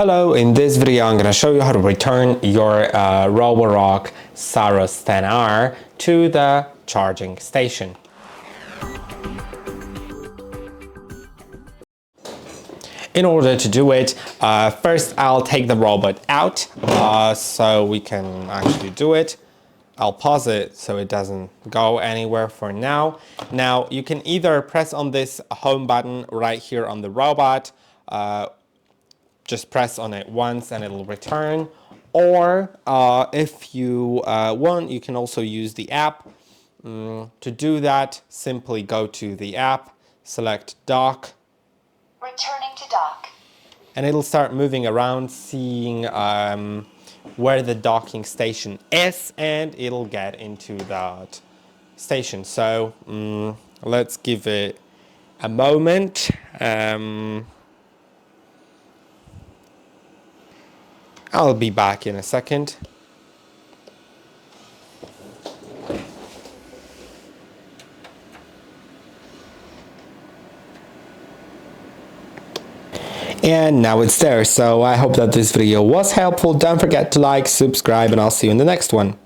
Hello, in this video I'm going to show you how to return your ROBOROCK Saros 10R to the charging station. In order to do it, first I'll take the robot out so we can actually do it. I'll pause it so it doesn't go anywhere for now. Now you can either press on this home button right here on the robot, just press on it once and it'll return, or if you want, you can also use the app. To do that, simply go to the app, select dock, returning to dock, and it'll start moving around, seeing where the docking station is, and it'll get into that station. So let's give it a moment. I'll be back in a second. And now it's there. So I hope that this video was helpful. Don't forget to like, subscribe, and I'll see you in the next one.